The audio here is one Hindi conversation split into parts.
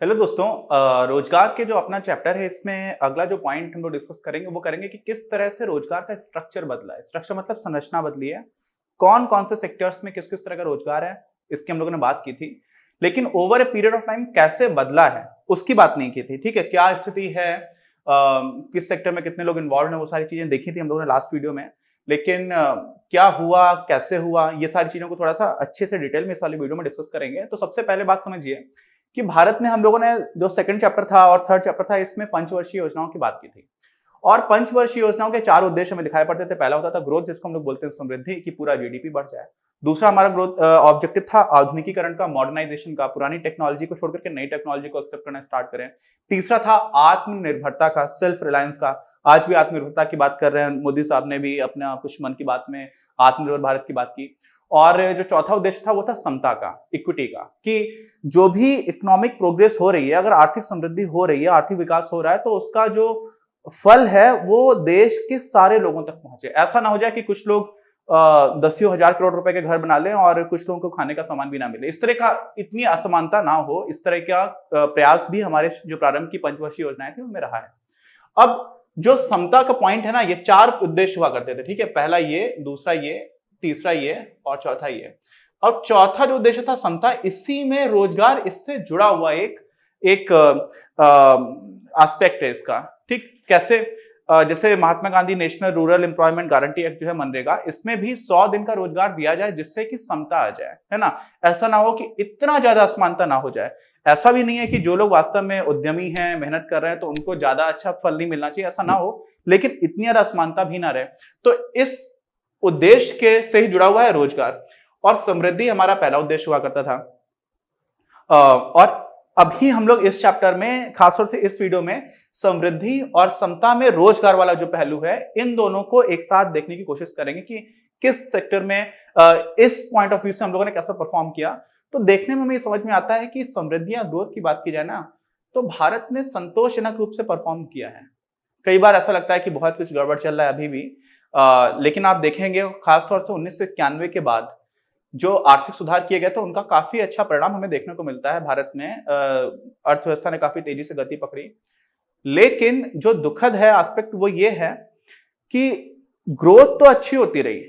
हेलो दोस्तों। रोजगार के जो अपना चैप्टर है इसमें अगला जो पॉइंट हम लोग डिस्कस करेंगे वो करेंगे कि किस तरह से रोजगार का स्ट्रक्चर बदला है। स्ट्रक्चर मतलब संरचना बदली है। कौन कौन से सेक्टर्स में किस किस तरह का रोजगार है, इसकी हम लोगों ने बात की थी। लेकिन over a period of time कैसे बदला है उसकी बात नहीं की थी। ठीक है, क्या स्थिति है, किस सेक्टर में कितने लोग इन्वॉल्व है, वो सारी चीजें देखी थी हम लोगों ने लास्ट वीडियो में। लेकिन क्या हुआ, कैसे हुआ, ये सारी चीजों को थोड़ा सा अच्छे से डिटेल में इस वाली वीडियो में डिस्कस करेंगे। तो सबसे पहले बात समझिए कि भारत में हम लोगों ने जो सेकंड चैप्टर था और थर्ड चैप्टर था इसमें पंचवर्षीय योजनाओं की बात की थी। और पंचवर्षीय योजनाओं के चार उद्देश्य हमें दिखाई पड़ते थे। पहला होता था ग्रोथ, जिसको हम लोग बोलते हैं समृद्धि, की पूरा जीडीपी बढ़ जाए। दूसरा हमारा ग्रोथ ऑब्जेक्टिव था आधुनिकीकरण का, मॉडर्नाइजेशन का, पुरानी टेक्नोलॉजी को छोड़कर के नई टेक्नोलॉजी को एक्सेप्ट करना स्टार्ट करें। तीसरा था आत्मनिर्भरता का, सेल्फ रिलायंस का। आज भी आत्मनिर्भरता की बात कर रहे हैं, मोदी साहब ने भी अपना कुछ मन की बात में आत्मनिर्भर भारत की बात की। और जो चौथा उद्देश्य था वो था समता का, इक्विटी का, कि जो भी इकोनॉमिक प्रोग्रेस हो रही है, अगर आर्थिक समृद्धि हो रही है, आर्थिक विकास हो रहा है, तो उसका जो फल है वो देश के सारे लोगों तक पहुंचे। ऐसा ना हो जाए कि कुछ लोग दसियों हजार करोड़ रुपए के घर बना लें और कुछ लोगों को खाने का सामान भी ना मिले। इस तरह का, इतनी असमानता ना हो, इस तरह का प्रयास भी हमारे जो प्रारंभ की पंचवर्षीय योजनाएं थी उनमें रहा है। अब जो समता का पॉइंट है ना, ये चार उद्देश्य हुआ करते थे। ठीक है, पहला ये, दूसरा ये, तीसरा ये और चौथा ये। अब चौथा जो उद्देश्य था समता, इसी में रोजगार इससे जुड़ा हुआ एक एक एस्पेक्ट है इसका। ठीक, कैसे? जैसे Mahatma Gandhi national rural employment guarantee act जो है मनरेगा, इसमें भी 100 दिन का रोजगार दिया जाए जिससे कि समता आ जाए, है ना। ऐसा ना हो कि इतना ज्यादा असमानता ना हो जाए। ऐसा भी नहीं है कि जो लोग वास्तव में उद्यमी हैं, मेहनत कर रहे हैं, तो उनको ज्यादा अच्छा फल नहीं मिलना चाहिए, ऐसा ना हो। लेकिन इतनी ज्यादा असमानता भी ना रहे। तो इस उद्देश्य के से ही जुड़ा हुआ है रोजगार। और समृद्धि हमारा पहला उद्देश्य हुआ करता था। और अभी हम लोग इस चैप्टर में, खासतौर से इस वीडियो में, समृद्धि और समता में रोजगार वाला जो पहलू है, इन दोनों को एक साथ देखने की कोशिश करेंगे कि किस सेक्टर में इस पॉइंट ऑफ व्यू से हम लोगों ने कैसा परफॉर्म किया। तो देखने में हमें समझ में आता है कि समृद्धि या ग्रोथ की बात की जाए ना, तो भारत ने संतोषजनक रूप से परफॉर्म किया है। कई बार ऐसा लगता है कि बहुत कुछ गड़बड़ चल रहा है अभी भी, लेकिन आप देखेंगे खासतौर से 1991 के बाद जो आर्थिक सुधार किए गए थे उनका काफी अच्छा परिणाम हमें देखने को मिलता है। भारत में अर्थव्यवस्था ने काफी तेजी से गति पकड़ी। लेकिन जो दुखद है एस्पेक्ट वो ये है कि ग्रोथ तो अच्छी होती रही,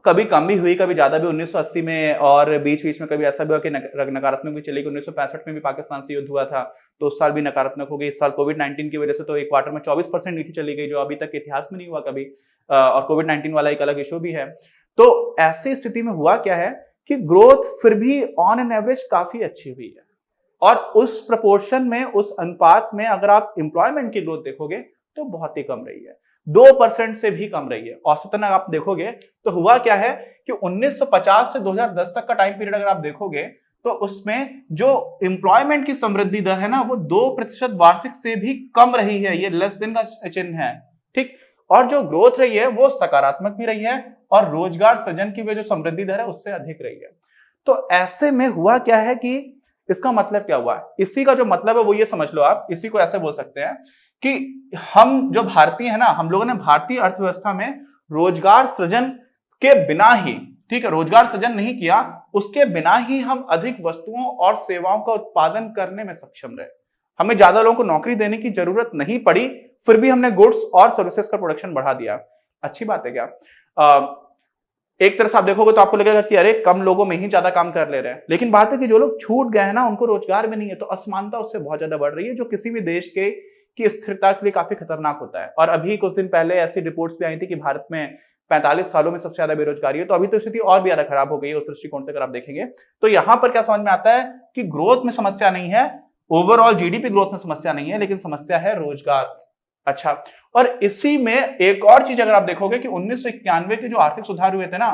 कभी कम भी हुई, कभी ज्यादा भी। 1980 में और बीच बीच में कभी ऐसा भी हुआ कि नकारात्मक भी चली गई। 1965 में भी पाकिस्तान से युद्ध हुआ था तो उस साल भी नकारात्मक हो गई। इस साल कोविड-19 की वजह से तो एक क्वार्टर में 24% नीचे चली गई, जो अभी तक इतिहास में नहीं हुआ कभी। और कोविड-19 वाला एक अलग इशू भी है। तो ऐसी स्थिति में हुआ क्या है कि ग्रोथ फिर भी ऑन एन एवरेज काफी अच्छी हुई है। और उस प्रपोर्शन में, उस अनुपात में अगर आप एम्प्लॉयमेंट की ग्रोथ देखोगे तो बहुत ही कम रही है। 2% से भी कम रही है औसतन। आप देखोगे तो हुआ क्या है कि 1950 से 2010 तक का टाइम पीरियड अगर आप देखोगे तो उसमें जो एम्प्लॉयमेंट की समृद्धि दर है ना, वो 2% वार्षिक से भी कम रही है। ये लेस देन का चिन्ह है। ठीक, और जो ग्रोथ रही है वो सकारात्मक भी रही है और रोजगार सृजन की जो समृद्धि दर है उससे अधिक रही है। तो ऐसे में हुआ क्या है कि इसका मतलब क्या हुआ? इसी का जो मतलब है वो ये समझ लो आप, इसी को ऐसे बोल सकते हैं कि हम जो भारतीय है ना, हम लोगों ने भारतीय अर्थव्यवस्था में रोजगार सृजन के बिना ही, ठीक है, रोजगार सृजन नहीं किया, उसके बिना ही हम अधिक वस्तुओं और सेवाओं का उत्पादन करने में सक्षम रहे। हमें ज्यादा लोगों को नौकरी देने की जरूरत नहीं पड़ी, फिर भी हमने गुड्स और सर्विसेज का प्रोडक्शन बढ़ा दिया। अच्छी बात है क्या? एक तरह से आप देखोगे तो आपको लगेगा कि अरे कम लोगों में ही ज्यादा काम कर ले रहे हैं, लेकिन बात है कि जो लोग छूट गए हैं ना, उनको रोजगार में नहीं है, तो असमानता उससे बहुत ज्यादा बढ़ रही है, जो किसी भी देश के की स्थिरता के लिए काफी खतरनाक होता है। और अभी कुछ दिन पहले ऐसी रिपोर्ट्स भी आई थी कि भारत में 45 सालों में सबसे ज्यादा बेरोजगारी है। तो अभी तो स्थिति और भी ज्यादा खराब हो गई है उस दृष्टिकोण से अगर आप देखेंगे। तो यहां पर क्या समझ में आता है कि ग्रोथ में समस्या नहीं है, ओवरऑल जीडीपी ग्रोथ में समस्या नहीं है, लेकिन समस्या है रोजगार। अच्छा, और इसी में एक और चीज अगर आप देखोगे कि 1991 के जो आर्थिक सुधार हुए थे ना,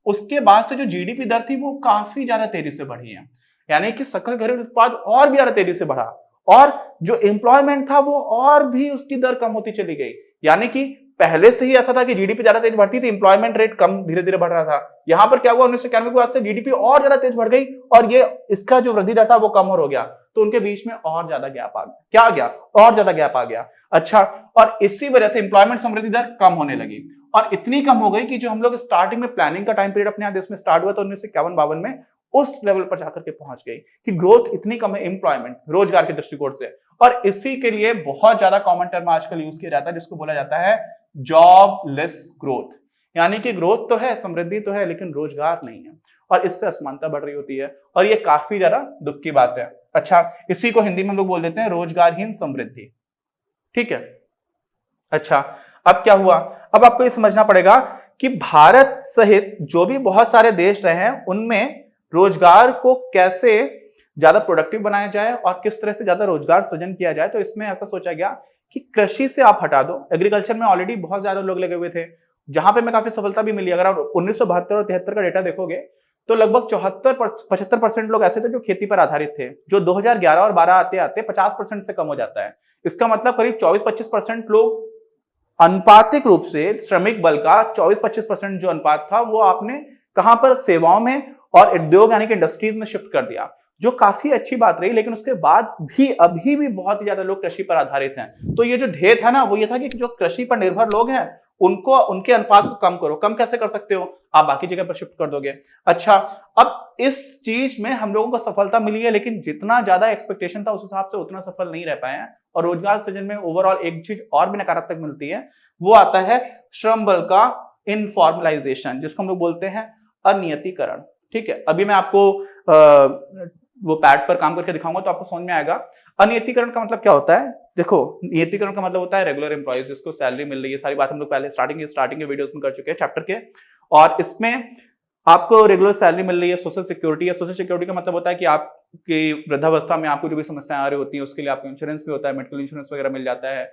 उसके बाद से जो जीडीपी दर थी वो काफी ज्यादा तेजी से बढ़ी है। यानी कि सकल घरेलू उत्पाद और भी ज्यादा तेजी से बढ़ा और जो एम्प्लॉयमेंट था वो और भी उसकी दर कम होती चली गई। यानी कि पहले से ही ऐसा था कि जीडीपी ज्यादा तेज बढ़ती थी, एम्प्लॉयमेंट रेट कम धीरे धीरे बढ़ रहा था। यहां पर क्या हुआ, 1991 के बाद से जीडीपी और ज्यादा तेज बढ़ गई और ये इसका जो वृद्धि दर था वो कम हो गया। तो उनके बीच में और ज्यादा गैप आ गया। क्या आ गया? और ज्यादा गैप आ गया। अच्छा, और इसी वजह से एम्प्लॉयमेंट समृद्धि दर कम होने लगी और इतनी कम हो गई कि जो हम लोग स्टार्टिंग में प्लानिंग का टाइम पीरियड अपने यहाँ देश में स्टार्ट हुआ था 1951-52 में, उस लेवल पर जाकर के पहुंच गई कि ग्रोथ इतनी कम है, एम्प्लॉयमेंट रोजगार के दृष्टिकोण से। और इसी के लिए बहुत ज्यादा कॉमन टर्म आजकल यूज किया जाता है जिसको बोला जाता है जॉबलेस ग्रोथ, यानी कि ग्रोथ तो है, समृद्धि तो है, लेकिन रोजगार नहीं है और इससे असमानता बढ़ रही होती है और ये काफी ज्यादा दुख की बात है। अच्छा, इसी को हिंदी में हम लोग बोल देते हैं रोजगारहीन समृद्धि। ठीक है। अच्छा, अब क्या हुआ, अब आपको ये समझना पड़ेगा कि भारत सहित जो भी बहुत सारे देश रहे हैं उनमें रोजगार को कैसे ज्यादा प्रोडक्टिव बनाया जाए और किस तरह से ज्यादा रोजगार सृजन किया जाए। तो इसमें ऐसा सोचा गया कि कृषि से आप हटा दो, एग्रीकल्चर में ऑलरेडी बहुत ज्यादा लोग लगे हुए थे, जहां पे मैं काफी सफलता भी मिली। अगर आप 1972 और 73 का डेटा देखोगे तो लगभग 75% लोग ऐसे थे जो खेती पर आधारित थे, जो 2011 और 12 आते आते 50% से कम हो जाता है। इसका मतलब करीब 24-25% लोग अनुपातिक रूप से श्रमिक बल का 24-25% जो अनुपात था वो आपने कहां पर, सेवाओं में और उद्योग यानी कि इंडस्ट्रीज में शिफ्ट कर दिया, जो काफी अच्छी बात रही। लेकिन उसके बाद भी अभी भी बहुत ही ज्यादा लोग कृषि पर आधारित हैं। तो ये जो ध्येय था ना वो ये था कि जो कृषि पर निर्भर लोग हैं उनको, उनके अनुपात को कम करो। कम कैसे कर सकते हो, आप बाकी जगह पर शिफ्ट कर दोगे। अच्छा, अब इस चीज में हम लोगों को सफलता मिली है, लेकिन जितना ज्यादा एक्सपेक्टेशन था उस हिसाब से उतना सफल नहीं रह पाए हैं। और रोजगार सृजन में ओवरऑल एक चीज और भी नकारात्मक मिलती है, वो आता है श्रम बल का इनफॉर्मलाइजेशन, जिसको हम लोग बोलते हैं अनियतीकरण। ठीक है, अभी मैं आपको वो पैड पर काम करके दिखाऊंगा तो आपको समझ में आएगा। अनियतीकरण का मतलब क्या होता है। देखो, नियतीकरण का मतलब होता है रेगुलर एम्प्लॉइज जिसको सैलरी मिल रही है। सारी बात हम लोग पहले स्टार्टिंग के वीडियोस में कर चुके हैं चैप्टर के। और इसमें आपको रेगुलर सैलरी मिल रही है, सोशल सिक्योरिटी है। सोशल सिक्योरिटी का मतलब होता है कि आपकी वृद्धावस्था में आपको जो भी समस्याएं आ रही होती हैं उसके लिए आपको इंश्योरेंस भी होता है, मेडिकल इंश्योरेंस वगैरह मिल जाता है।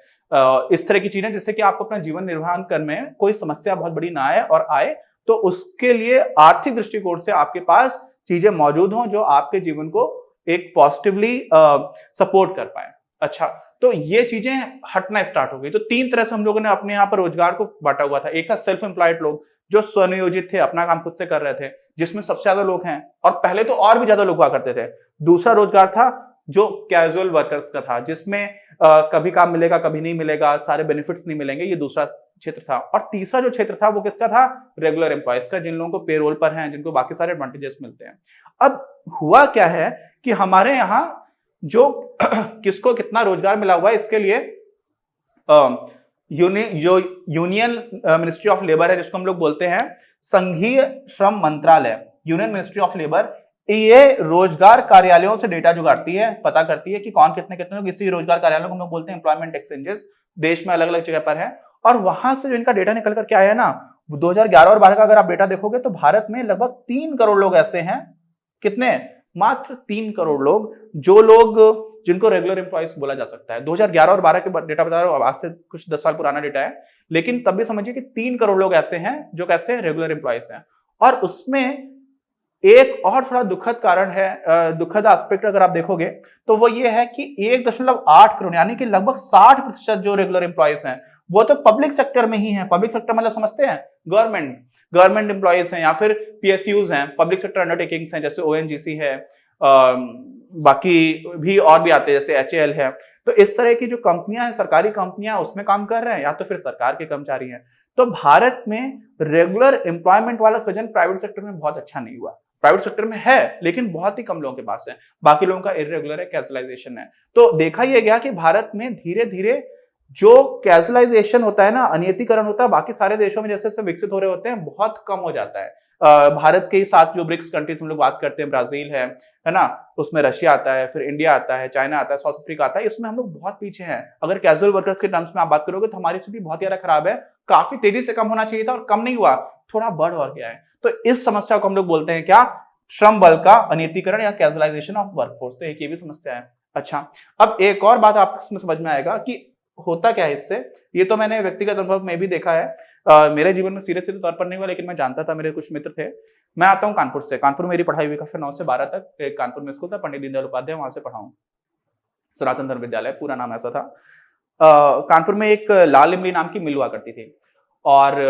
इस तरह की चीजें जिससे कि आपको अपना जीवन निर्वाह करने में कोई समस्या बहुत बड़ी ना आए, और आए तो उसके लिए आर्थिक दृष्टिकोण से आपके पास चीजें मौजूद हों जो आपके जीवन को एक पॉजिटिवली सपोर्ट कर पाए। अच्छा, तो ये चीजें हटना स्टार्ट हो गई। तो 3 तरह से हम लोगों ने अपने यहाँ पर रोजगार को बांटा हुआ था। एक था सेल्फ एम्प्लॉयड लोग जो स्वनियोजित थे, अपना काम खुद से कर रहे थे, जिसमें सबसे ज्यादा लोग हैं और पहले तो और भी ज्यादा लोग हुआ करते थे। दूसरा रोजगार था जो कैजुअल वर्कर्स का था, जिसमें कभी काम मिलेगा कभी नहीं मिलेगा, सारे बेनिफिट्स नहीं मिलेंगे, ये दूसरा क्षेत्र था। और तीसरा जो क्षेत्र था वो किसका था, रेगुलर एम्प्लॉयज का, जिन लोगों को पेरोल पर हैं, जिनको बाकी सारे एडवांटेजेस मिलते हैं। अब हुआ क्या है कि हमारे यहाँ जो किसको कितना रोजगार मिला हुआ है इसके लिए जो यूनियन मिनिस्ट्री ऑफ लेबर है, जिसको हम लोग बोलते हैं संघीय श्रम मंत्रालय, यूनियन मिनिस्ट्री ऑफ लेबर, ये रोजगार कार्यालयों से डेटा जुगाड़ती है, पता करती है कि कौन कितने कितने लोग, इसी रोजगार कार्यालयों को हम लोग बोलते हैं एम्प्लॉयमेंट एक्सचेंजेस, देश में अलग अलग जगह पर है। और वहां से जो इनका डेटा निकल कर के आया है ना, 2011 और 12 का अगर आप डेटा देखोगे तो भारत में लगभग 3 करोड़ लोग ऐसे हैं। कितने, मात्र 3 करोड़ लोग, जो लोग जिनको रेगुलर एम्प्लॉइज बोला जा सकता है। 2011 और 12 के डेटा बता रहा हूं, आज से कुछ 10 साल पुराना डेटा है, लेकिन तब भी समझिए कि 3 करोड़ लोग ऐसे हैं जो कैसे रेगुलर एम्प्लॉइज हैं। और उसमें एक और थोड़ा दुखद कारण है, दुखद एस्पेक्ट अगर आप देखोगे तो वो ये है कि 1.8 करोड़ यानी कि लगभग 60% जो रेगुलर एम्प्लॉइज हैं वो तो पब्लिक सेक्टर में ही हैं। पब्लिक सेक्टर मतलब समझते हैं, गवर्नमेंट एम्प्लॉइज हैं या फिर पीएसयूज हैं, पब्लिक सेक्टर अंडरटेकिंग्स हैं, जैसे ओएनजीसी है, बाकी भी और भी आते हैं जैसे एचएएल है। तो इस तरह की जो कंपनियां हैं, सरकारी कंपनियां, उसमें काम कर रहे हैं या तो फिर सरकार के कर्मचारी हैं। तो भारत में रेगुलर एम्प्लॉयमेंट वाला सृजन प्राइवेट सेक्टर में बहुत अच्छा नहीं हुआ। प्राइवेट सेक्टर में है लेकिन बहुत ही कम लोगों के पास है, बाकी लोगों का इर्रेगुलर है, कैजुअलाइजेशन है। तो देखा यह गया कि भारत में धीरे धीरे जो कैजुअलाइजेशन होता है ना, अनियतीकरण होता है, बाकी सारे देशों में जैसे जैसे विकसित हो रहे होते हैं बहुत कम हो जाता है। भारत के साथ जो ब्रिक्स कंट्रीज हम लोग बात करते हैं, ब्राजील है ना, उसमें रशिया आता है, फिर इंडिया आता है, चाइना आता है, साउथ अफ्रीका आता है, इसमें हम लोग बहुत पीछे हैं। अगर कैजुअल वर्कर्स के टर्म्स में आप बात करोगे तो हमारी स्थिति बहुत ज्यादा खराब है, काफी तेजी से कम होना चाहिए था और कम नहीं हुआ, थोड़ा बढ़ और गया है। तो इस समस्या को हम लोग बोलते हैं क्या, श्रम बल का अनियतीकरण या कैजुअलाइजेशन ऑफ वर्कफोर्स। तो एक ये भी समस्या है। अच्छा, अब एक और बात आपको इसमें समझ में आएगा कि होता क्या है इससे। ये तो मैंने व्यक्तिगत अनुभव में भी देखा है, मेरे जीवन में सीधे सीधे तौर पर नहीं हुआ, लेकिन मैं जानता था, मेरे कुछ मित्र थे। मैं आता हूँ कानपुर से, कानपुर मेरी पढ़ाई हुई कक्षा 9 से 12 तक। एक कानपुर में स्कूल था, पंडित दीनदयाल उपाध्याय, वहां से पढ़ा हूँ, सनातन धर्म विद्यालय पूरा नाम ऐसा था। कानपुर में एक लाल इमली नाम की मिल हुआ करती थी और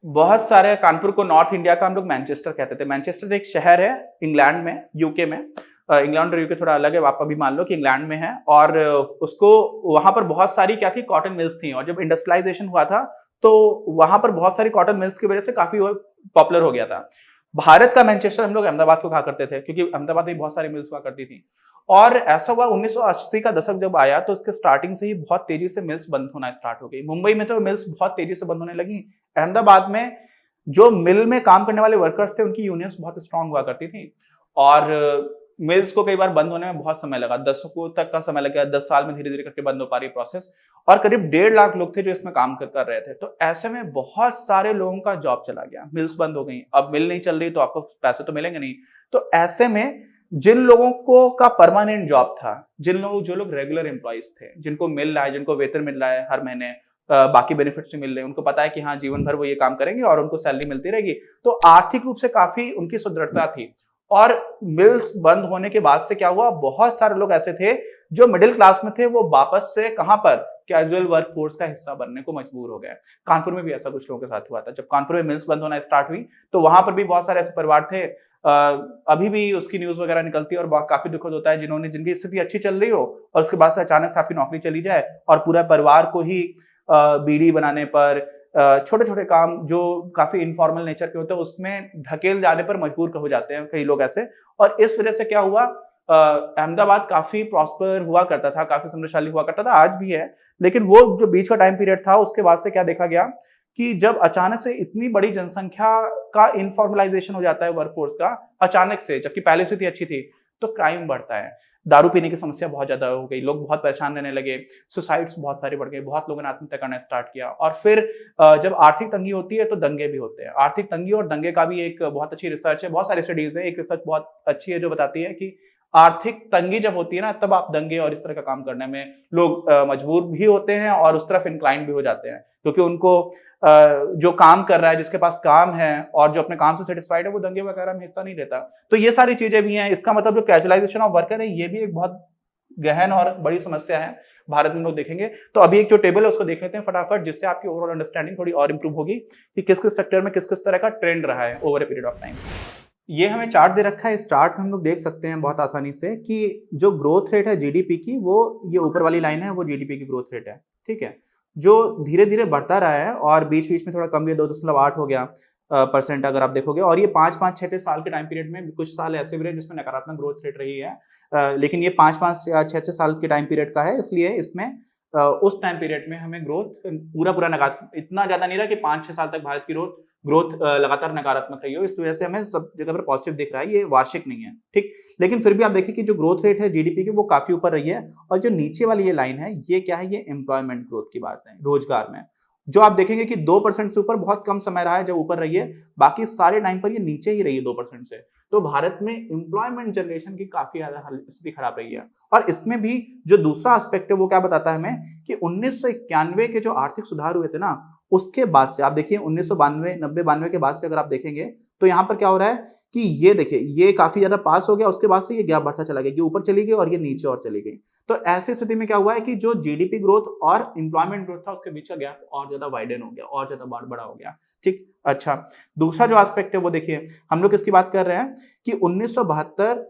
बहुत सारे, कानपुर को नॉर्थ इंडिया का हम लोग मैनचेस्टर कहते थे। मैनचेस्टर एक शहर है इंग्लैंड में, यूके में। इंग्लैंड और यूके थोड़ा अलग है, आप अभी मान लो कि इंग्लैंड में है। और उसको वहां पर बहुत सारी क्या थी, कॉटन मिल्स थी। और जब इंडस्ट्रियलाइजेशन हुआ था तो वहां पर बहुत सारी कॉटन मिल्स की वजह से काफी पॉपुलर हो गया था। भारत का मैनचेस्टर हम लोग अहमदाबाद को कहा करते थे, क्योंकि अहमदाबाद में बहुत सारी मिल्स हुआ करती थी। और ऐसा हुआ 1980 का दशक जब आया तो उसके स्टार्टिंग से ही बहुत तेजी से मिल्स बंद होना स्टार्ट हो गई। मुंबई में तो मिल्स बहुत तेजी से बंद होने लगी। अहमदाबाद में जो मिल में काम करने वाले वर्कर्स थे उनकी यूनियंस बहुत स्ट्रांग हुआ करती थी, और मिल्स को कई बार बंद होने में बहुत समय लगा, दशकों तक का समय लग गया, 10 साल में धीरे धीरे करके बंद हो पा रही प्रोसेस। और करीब 1.5 लाख लोग थे जो इसमें काम कर रहे थे। तो ऐसे में बहुत सारे लोगों का जॉब चला गया, मिल्स बंद हो गई। अब मिल नहीं चल रही तो आपको पैसे तो मिलेंगे नहीं। तो ऐसे में जिन लोगों को का परमानेंट जॉब था, जो लोग रेगुलर एम्प्लॉइज थे, जिनको मिल रहा है, जिनको वेतन मिल रहा है हर महीने, बाकी बेनिफिट्स भी मिल रहे हैं, उनको पता है कि हाँ जीवन भर वो ये काम करेंगे और उनको सैलरी मिलती रहेगी, तो आर्थिक रूप से काफी उनकी सुदृढ़ता थी। और मिल्स बंद होने के बाद से क्या हुआ, बहुत सारे लोग ऐसे थे जो मिडिल क्लास में थे, वो वापस से कहां पर, कैजुअल वर्क फोर्स का हिस्सा बनने को मजबूर हो गए। कानपुर में भी ऐसा कुछ लोगों के साथ हुआ था। जब कानपुर में मिल्स बंद होना स्टार्ट हुई तो वहां पर भी बहुत सारे ऐसे परिवार थे, अभी भी उसकी न्यूज वगैरह निकलती है और काफी दुखद होता है, जिनकी स्थिति अच्छी चल रही हो और उसके बाद से अचानक से आपकी नौकरी चली जाए और पूरा परिवार को ही बीड़ी बनाने पर, छोटे छोटे काम जो काफी इनफॉर्मल नेचर के होते हैं उसमें ढकेल जाने पर मजबूर हो जाते हैं कई लोग ऐसे। और इस वजह से क्या हुआ, अहमदाबाद काफी प्रॉस्पर हुआ करता था, काफी समृद्धशाली हुआ करता था, आज भी है। लेकिन वो जो बीच का टाइम पीरियड था उसके बाद से क्या देखा गया कि जब अचानक से इतनी बड़ी जनसंख्या का इनफॉर्मलाइजेशन हो जाता है वर्कफोर्स का अचानक से, जबकि पहले स्थिति अच्छी थी, तो क्राइम बढ़ता है, दारू पीने की समस्या बहुत ज्यादा हो गई, लोग बहुत परेशान रहने लगे, सुसाइड्स बहुत सारे बढ़ गए, बहुत लोगों ने आत्महत्या करना स्टार्ट किया। और फिर जब आर्थिक तंगी होती है तो दंगे भी होते हैं। आर्थिक तंगी और दंगे का भी एक बहुत अच्छी रिसर्च है, बहुत सारी स्टडीज है। एक रिसर्च बहुत अच्छी है जो बताती है कि आर्थिक तंगी जब होती है ना, तब आप दंगे और इस तरह का काम करने में लोग मजबूर भी होते हैं और उस तरफ इंक्लाइन भी हो जाते हैं, क्योंकि उनको जो काम कर रहा है, जिसके पास काम है और जो अपने काम से सेटिस्फाइड है, वो दंगे वगैरह में हिस्सा नहीं लेता। तो ये सारी चीजें भी हैं। इसका मतलब जो कैजुअलाइजेशन ऑफ वर्कर है, ये भी एक बहुत गहन और बड़ी समस्या है भारत में, लोग देखेंगे। तो अभी एक जो टेबल है उसको देख लेते हैं फटाफट, जिससे आपकी ओवरऑल अंडरस्टैंडिंग थोड़ी और इंप्रूव होगी कि किस किस सेक्टर में किस किस तरह का ट्रेंड रहा है over a period of time. ये हमें चार्ट दे रखा है। इस चार्ट में हम लोग देख सकते हैं बहुत आसानी से कि जो ग्रोथ रेट है जीडीपी की, वो ये ऊपर वाली लाइन है, वो जीडीपी की ग्रोथ रेट है, ठीक है, जो धीरे धीरे बढ़ता रहा है और बीच बीच में थोड़ा कम भी, 2.8 हो गया परसेंट अगर आप देखोगे। और ये 5-6 साल के टाइम पीरियड में कुछ साल ऐसे भी रहे जिसमें नकारात्मक ग्रोथ रेट रही है, लेकिन ये 5 या 6 साल के टाइम पीरियड का है, इसलिए इसमें उस टाइम पीरियड में हमें ग्रोथ पूरा नकारात्मक इतना ज्यादा नहीं रहा कि 5-6 साल तक भारत की ग्रोथ लगातार नकारात्मक रही हो। इस वजह से हमें सब जगह पर पॉजिटिव दिख रहा है, ये वार्षिक नहीं है, ठीक। लेकिन फिर भी आप देखिए कि जो ग्रोथ रेट है जीडीपी की, वो काफी ऊपर रही है। और जो नीचे वाली ये लाइन है, ये क्या है, ये एम्प्लॉयमेंट ग्रोथ की बात है, रोजगार में, जो आप देखेंगे कि 2% से ऊपर बहुत कम समय रहा है जब ऊपर रही है, बाकी सारे टाइम पर ये नीचे ही रही है 2% से। तो भारत में एम्प्लॉयमेंट जनरेशन की काफी ज्यादा स्थिति खराब रही है। और इसमें भी जो दूसरा एस्पेक्ट है वो क्या बताता है हमें कि 1991 के जो आर्थिक सुधार हुए थे ना, उसके बाद से आप देखिए 1992, 90-92 के बाद से अगर आप देखेंगे तो यहाँ पर क्या हो रहा है कि ये देखिए ये काफी ज्यादा पास हो गया, उसके बाद से ये गैप बढ़ता चला गया, ये ऊपर चली गई और ये नीचे और चली गई। तो ऐसी स्थिति में क्या हुआ है कि जो जीडीपी ग्रोथ और एम्प्लॉयमेंट ग्रोथ था उसके बीच का गैप और ज्यादा वाइडन हो गया, और ज्यादा बड़ा हो गया, ठीक। अच्छा, दूसरा जो एस्पेक्ट है वो देखिए, हम लोग किसकी बात कर रहे हैं कि 1972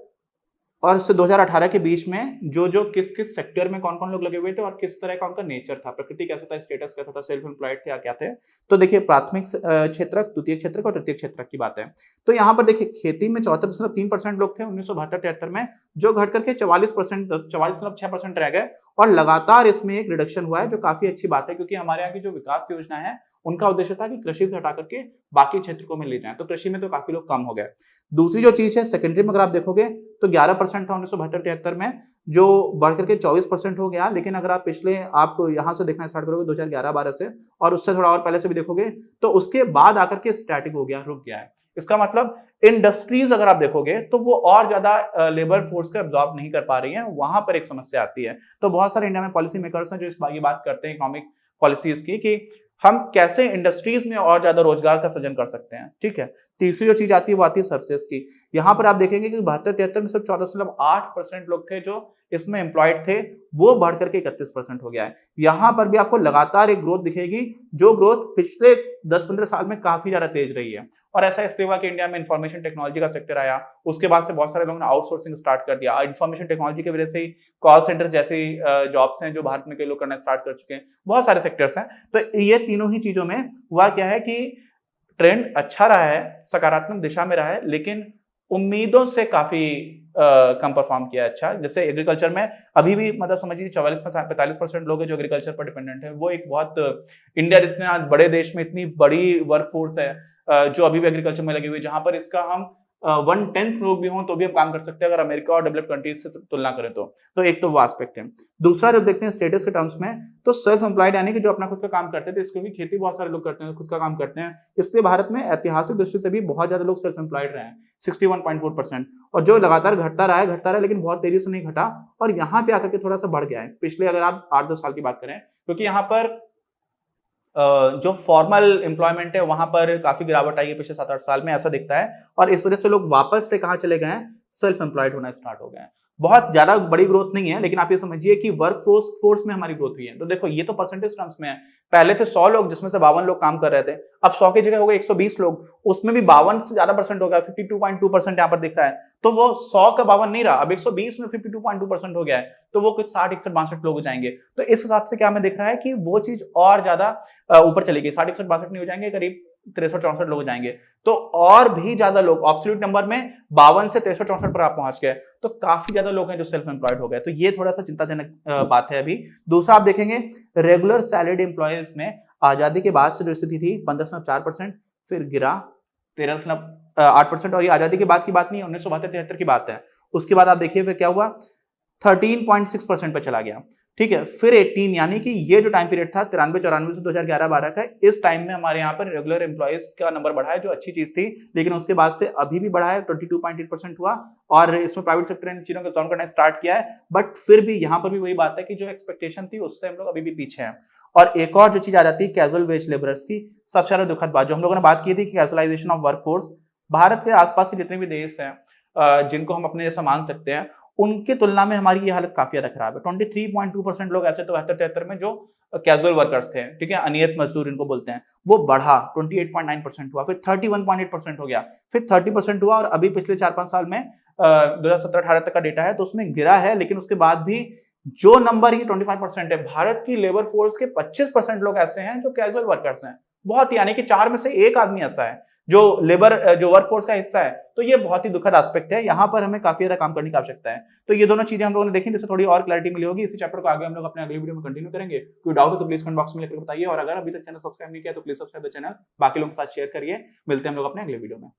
और से 2018 के बीच में जो किस किस सेक्टर में कौन कौन लोग लगे हुए थे और किस तरह का उनका नेचर था, प्रकृति कैसा था, स्टेटस कैसा था, सेल्फ एम्प्लॉयड थे या क्या थे। तो देखिए प्राथमिक क्षेत्र, द्वितीय क्षेत्र और तृतीय क्षेत्र की बात है। तो यहाँ पर देखिए खेती में 74.3% लोग थे 1972-73 में, जो घट करके 44.6% रह गए। और लगातार इसमें एक रिडक्शन हुआ है, जो काफी अच्छी बात है, क्योंकि हमारे यहाँ की जो विकास योजना है उनका उद्देश्य था कि कृषि से हटा करके बाकी क्षेत्र को में ले जाएं, तो कृषि में तो काफी लोग कम हो गए। दूसरी जो चीज है सेकेंडरी में अगर आप देखोगे तो 11% था 1972-73 में, जो बढ़कर के 24% हो गया। लेकिन अगर आप पिछले आप यहां से देखना स्टार्ट करोगे 2011-12 से, और उससे थोड़ा और पहले से भी देखोगे, तो उसके बाद आकर के स्टैटिक हो गया, रुक गया है। इसका मतलब इंडस्ट्रीज अगर आप देखोगे तो वो और ज्यादा लेबर फोर्स को एब्जॉर्ब नहीं कर पा रही है, वहां पर एक समस्या आती है। तो बहुत सारे इंडिया में पॉलिसी मेकर्स हैं जो इस ये बात करते हैं इकोनॉमिक पॉलिसीज की, कि हम कैसे इंडस्ट्रीज में और ज्यादा रोजगार का सृजन कर सकते हैं, ठीक है। तीसरी जो चीज आती है वो आती है सर्विसेज की। यहाँ पर आप देखेंगे कि 72-73 में सिर्फ 14.8% लोग थे जो इसमें एम्प्लॉयड थे, वो बढ़कर के 31% हो गया है। यहाँ पर भी आपको लगातार एक ग्रोथ दिखेगी, जो ग्रोथ पिछले 10-15 साल में काफी ज्यादा तेज रही है। और ऐसा इसलिए हुआ कि इंडिया में इंफॉर्मेशन टेक्नोलॉजी का सेक्टर आया, उसके बाद से बहुत सारे लोगों ने आउटसोर्सिंग स्टार्ट कर दिया। इंफॉर्मेशन टेक्नोलॉजी की वजह से ही कॉल सेंटर जैसी जॉब्स हैं जो भारत में कई लोग करना स्टार्ट कर चुके हैं, बहुत सारे सेक्टर्स हैं। तो ये तीनों ही चीजों में हुआ क्या है कि ट्रेंड अच्छा रहा है, सकारात्मक दिशा में रहा है, लेकिन उम्मीदों से काफी कम परफॉर्म किया है। अच्छा, जैसे एग्रीकल्चर में अभी भी मतलब समझिए 44-45% लोग हैं जो एग्रीकल्चर पर डिपेंडेंट है। वो एक बहुत इंडिया जितने बड़े देश में इतनी बड़ी वर्कफोर्स है जो अभी भी एग्रीकल्चर में लगी हुई है, जहां पर इसका हम 1/10 लोग भी हों तो भी हम काम कर सकते हैं अगर अमेरिका और डेवलप्ड कंट्रीज से तुलना करें तो एक तो वो एस्पेक्ट है। दूसरा जब देखते हैं स्टेटस के टर्म्स में, तो सेल्फ एम्प्लॉयड यानी कि जो अपना खुद का काम करते थे, इसको भी खेती बहुत सारे लोग करते हैं, खुद का काम करते हैं, इसलिए भारत में ऐतिहासिक दृष्टि से भी बहुत ज्यादा लोग सेल्फ एम्प्लॉयड रहे हैं 61.4%, और जो लगातार घटता रहा है लेकिन बहुत तेजी से नहीं घटा, और यहाँ पे आकर के थोड़ा सा बढ़ गया है पिछले अगर आप 8-10 साल की बात करें, क्योंकि यहाँ पर जो फॉर्मल एम्प्लॉयमेंट है वहां पर काफी गिरावट आई है पिछले 7-8 साल में, ऐसा दिखता है। और इस वजह से लोग वापस से कहां चले गए हैं, सेल्फ एम्प्लॉयड होना स्टार्ट हो गए हैं। बहुत ज्यादा बड़ी ग्रोथ नहीं है, लेकिन आप ये समझिए कि वर्क फोर्स में हमारी ग्रोथ हुई है। तो देखो ये तो परसेंटेज टर्म्स में है, पहले थे 100 लोग जिसमें से 52 लोग काम कर रहे थे, अब 100 की जगह हो गए 120 लोग, उसमें भी 52 से ज्यादा परसेंट हो गया, 52.2% यहाँ पर दिख रहा है। तो वो 100 का 52 नहीं रहा, अब 120 में 52.2% हो गया है, तो वो कुछ 60-61-62 लोग हो जाएंगे। तो इस हिसाब से क्या हमें दिख रहा है कि वो चीज और ज्यादा ऊपर चली गई, 60-61-62 नहीं हो जाएंगे, करीब 63-64 लोग हो जाएंगे। तो और भी ज्यादा लोग एब्सोल्यूट नंबर में 52 से 63-64 पर आप पहुंच गए, तो काफी ज्यादा लोग हैं जो सेल्फ एम्प्लॉयड हो गए। तो ये थोड़ा सा चिंताजनक बात है। अभी दूसरा आप देखेंगे रेगुलर सैलरीड एम्प्लॉयज में आजादी के बाद से जो स्थिति थी 15.4%, फिर गिरा 13.8%, और ये आजादी के बाद की बात नहीं है, 1972-73 की बात है। उसके बाद आप देखिए फिर क्या हुआ, 13.6% पे चला गया। ठीक है, फिर 18 यानी कि ये जो टाइम पीरियड था 93-94 से 2011-12 का, इस टाइम में हमारे यहाँ पर रेगुलर एम्प्लॉयज का नंबर बढ़ा है, जो अच्छी चीज थी, लेकिन उसके बाद से अभी भी बढ़ा है, 22.8% हुआ, और इसमें प्राइवेट सेक्टर ने चीजों को काउंट करना स्टार्ट किया है। बट फिर भी यहाँ पर भी वही बात है कि जो एक्सपेक्टेशन थी उससे हम लोग अभी भी पीछे हैं। और एक और जो चीज आ जाती है कैजुअल वेज लेबरर्स की, सबसे ज्यादा दुखद बात जो हम लोगों ने बात की थी कि कैजुअलाइजेशन ऑफ वर्कफोर्स, भारत के आसपास के जितने भी देश हैं जिनको हम अपने जैसा मान सकते हैं, उनके तुलना में हमारी ये हालत काफी ज्यादा खराब है। 23.2% लोग ऐसे 72-73 में जो कैजुअल वर्कर्स थे, ठीक है, अनियत मजदूर इनको बोलते हैं, वो बढ़ा 28.9% हुआ, फिर 31.8% हो गया, फिर 30% हुआ, और अभी पिछले 4-5 साल में 2017-18 तक का डेटा है तो उसमें गिरा है, लेकिन उसके बाद भी जो नंबर ये 25% है, भारत की लेबर फोर्स के 25% लोग ऐसे हैं जो कैजुअल वर्कर्स हैं। बहुत, यानी कि 4 में से 1 आदमी ऐसा है जो जो वर्कफोर्स का हिस्सा है। तो ये बहुत ही दुखद एस्पेक्ट है, यहाँ पर हमें काफी ज्यादा काम करने की आवश्यकता है। तो ये दोनों चीजें हम लोगों ने देखी, जिससे थोड़ी और क्लैरिटी मिली होगी। इसी चैप्टर को आगे हम लोग अपने अगले वीडियो में कंटिन्यू करेंगे। कोई डाउट हो तो प्लीज कमेंट बॉक्स में लिखकर बताइए, और अगर अभी तक चैनल सब्सक्राइब नहीं किया तो प्लीज सब्सक्राइब द चैनल, बाकी लोगों के साथ शेयर करिए। मिलते हैं हम लोग अपने अगले वीडियो में।